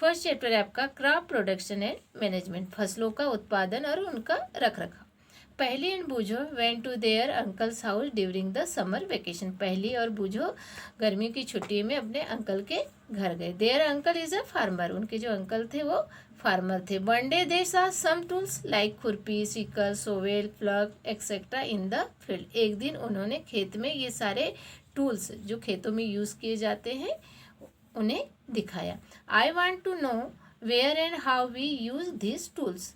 First chapter है आपका crop production and management, फसलों का उत्पादन और उनका रखरखाव। Paheli and Boojho went to their uncle's house during the summer vacation. Paheli और बूझो गर्मियों की छुट्टी में अपने अंकल के घर गए। There uncle is a farmer, उनके जो अंकल थे वो फार्मर थे। वन डे दे सा सम टूल्स लाइक खुरपी, sickle, shovel, plug etcetera in the field. एक दिन उन्होंने खेत में ये सारे टूल्स जो खेतों में यूज़ किए जाते हैं उन्हें दिखाया। I want to know where and how we use this tools.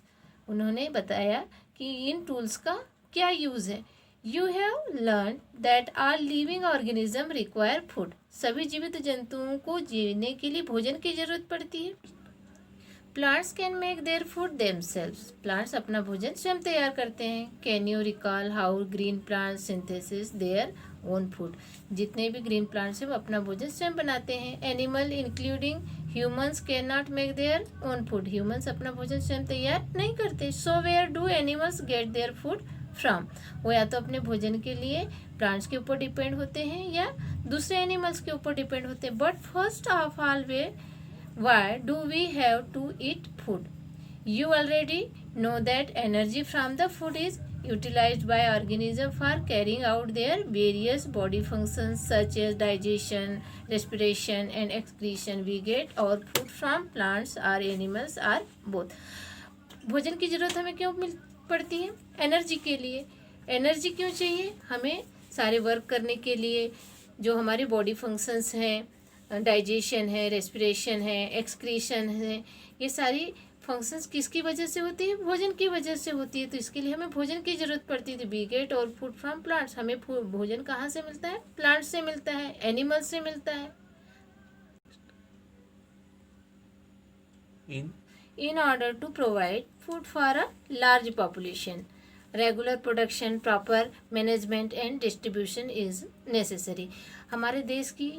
उन्होंने बताया कि इन टूल्स का क्या यूज़ है। You have learn that are living organism require food. सभी जीवित जंतुओं को जीने के लिए भोजन की जरूरत पड़ती है। Plants can make their food themselves. Plants अपना भोजन स्वयं तैयार करते हैं। Can you recall how green plant synthesis there own food. जितने भी ग्रीन प्लांट्स हैं वो अपना भोजन स्वयं बनाते हैं। Animal including humans can not make their own food. Humans अपना भोजन स्वयं तैयार नहीं करते। So where do animals get their food from. वो या तो अपने भोजन के लिए प्लांट्स के ऊपर डिपेंड होते हैं या दूसरे एनिमल्स के ऊपर डिपेंड होते हैं। But first of all way why do we have to eat food? You already know that energy from the food is utilized by organisms for carrying out their various body functions such as digestion, respiration and excretion. We get our food from plants or animals or both. भोजन की ज़रूरत हमें क्यों पड़ती है? Energy के लिए। Energy क्यों चाहिए हमें? सारे वर्क करने के लिए, जो हमारे बॉडी फंक्शंस हैं, डाइजेशन है, रेस्पिरेशन है, एक्सक्रीशन है, ये सारी फंक्शंस किसकी वजह से होती है? भोजन की वजह से होती है। तो इसके लिए हमें भोजन की ज़रूरत पड़ती है। वी गेट और फूड फ्रॉम प्लांट्स। हमें भोजन कहाँ से मिलता है? प्लांट्स से मिलता है, एनिमल्स से मिलता है। In order to provide food for a large population, regular production, proper management and distribution is necessary. हमारे देश की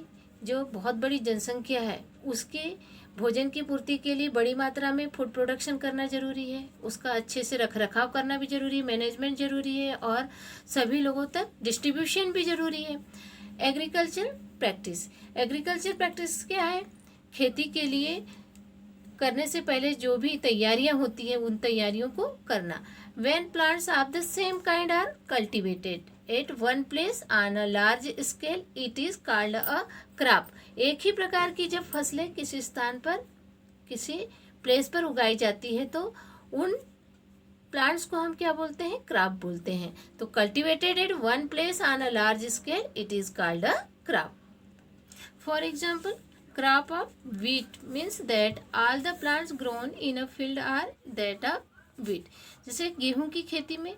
जो बहुत बड़ी जनसंख्या है उसके भोजन की पूर्ति के लिए बड़ी मात्रा में फूड प्रोडक्शन करना ज़रूरी है। उसका अच्छे से रख रखाव करना भी ज़रूरी है, मैनेजमेंट ज़रूरी है और सभी लोगों तक डिस्ट्रीब्यूशन भी ज़रूरी है। Agriculture practice. एग्रीकल्चर प्रैक्टिस क्या है? खेती के लिए करने से पहले जो भी तैयारियां होती हैं उन तैयारियों को करना। When plants of the same kind are cultivated at one place on a large scale, it is called a crop. एक ही प्रकार की जब फसलें किसी स्थान पर किसी प्लेस पर उगाई जाती है तो उन प्लांट्स को हम क्या बोलते हैं? क्रॉप बोलते हैं। तो cultivated at one place on a large scale it is called a crop. For example, crop of wheat means that all the plants grown in a field are that of wheat. जैसे गेहूं की खेती में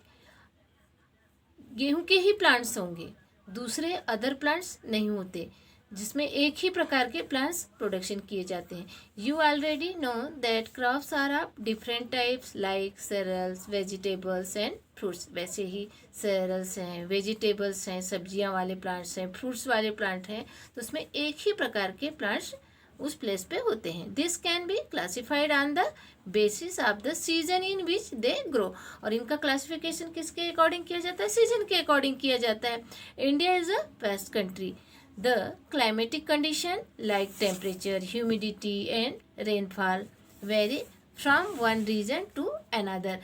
गेहूं के ही plants होंगे, दूसरे other plants नहीं होते, जिसमें एक ही प्रकार के प्लांट्स प्रोडक्शन किए जाते हैं। You already know that crops are of different types like cereals, vegetables and fruits. वैसे ही सेरल्स हैं, वेजिटेबल्स हैं, सब्जियां वाले प्लांट्स हैं, फ्रूट्स वाले प्लांट हैं, तो उसमें एक ही प्रकार के प्लांट्स उस प्लेस पे होते हैं। This can be classified on the basis of the season in which they grow. और इनका क्लासिफिकेशन किसके अकॉर्डिंग किया जाता है? सीजन के अकॉर्डिंग किया जाता है। India is a vast country. The climatic condition like temperature, humidity and rainfall vary from one region to another.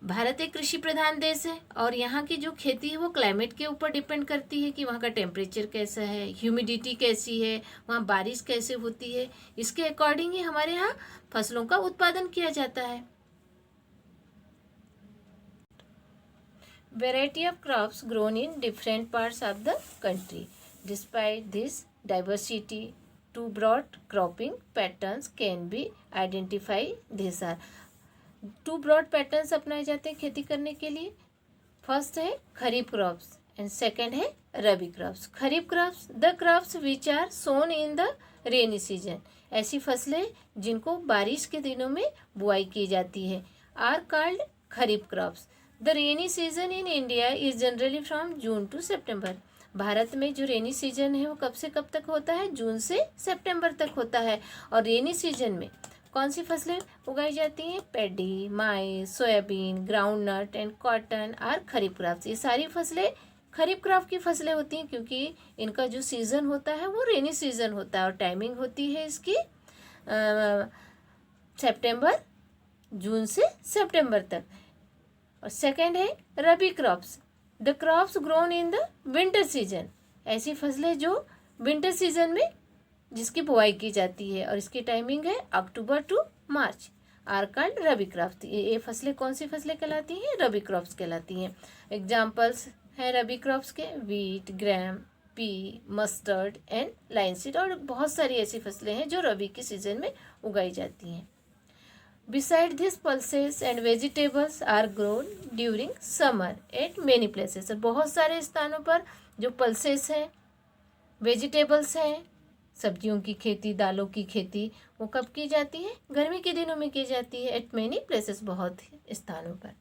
Bharat एक कृषि प्रधान देश है और यहाँ की जो खेती है वो क्लाइमेट के ऊपर डिपेंड करती है कि वहाँ का टेम्परेचर कैसा है, ह्यूमिडिटी कैसी है, वहाँ बारिश कैसे होती है। इसके अकॉर्डिंग ही हमारे यहाँ फसलों का उत्पादन किया जाता है। Variety of crops grown in different parts of the country. Despite this diversity, two broad cropping patterns can be identified. These are two broad patterns अपनाए जाते हैं खेती करने के लिए। फर्स्ट है खरीफ क्रॉप्स एंड सेकंड है rabi crops. Kharif crops the crops which are sown in the rainy season. ऐसी फसलें जिनको बारिश के दिनों में बुआई की जाती है are called kharif crops. The rainy season in India is generally from June to September. Bharat में जो रेनी सीजन है वो कब से कब तक होता है? जून से सितंबर तक होता है। और रेनी सीजन में कौन सी फसलें उगाई जाती हैं? Paddy, mice, soybean, groundnut and cotton और खरीफ क्रॉप्स। ये सारी फसलें खरीफ क्रॉप की फसलें होती हैं क्योंकि इनका जो सीज़न होता है वो रेनी सीजन होता है और टाइमिंग होती है इसकी सितंबर, जून से सितंबर तक। और सेकंड है rabi crops, the crops grown in the winter season, ऐसी फसलें जो विंटर सीजन में जिसकी बुआई की जाती है और इसकी टाइमिंग है October to March, are called rabi crops. ये फसलें कौन सी फसलें कहलाती हैं? रबी क्रॉप्स कहलाती हैं। एग्जाम्पल्स हैं रबी क्रॉप्स के wheat, gram, pea, mustard and linseed, और बहुत सारी ऐसी फसलें हैं जो रबी के सीजन में उगाई जाती हैं। Beside this pulses and vegetables are grown during summer at many places. बहुत सारे स्थानों पर जो पल्सेस हैं, वेजिटेबल्स हैं, सब्जियों की खेती, दालों की खेती, वो कब की जाती है? गर्मी के दिनों में की जाती है एट मेनी प्लेसेस, बहुत स्थानों पर।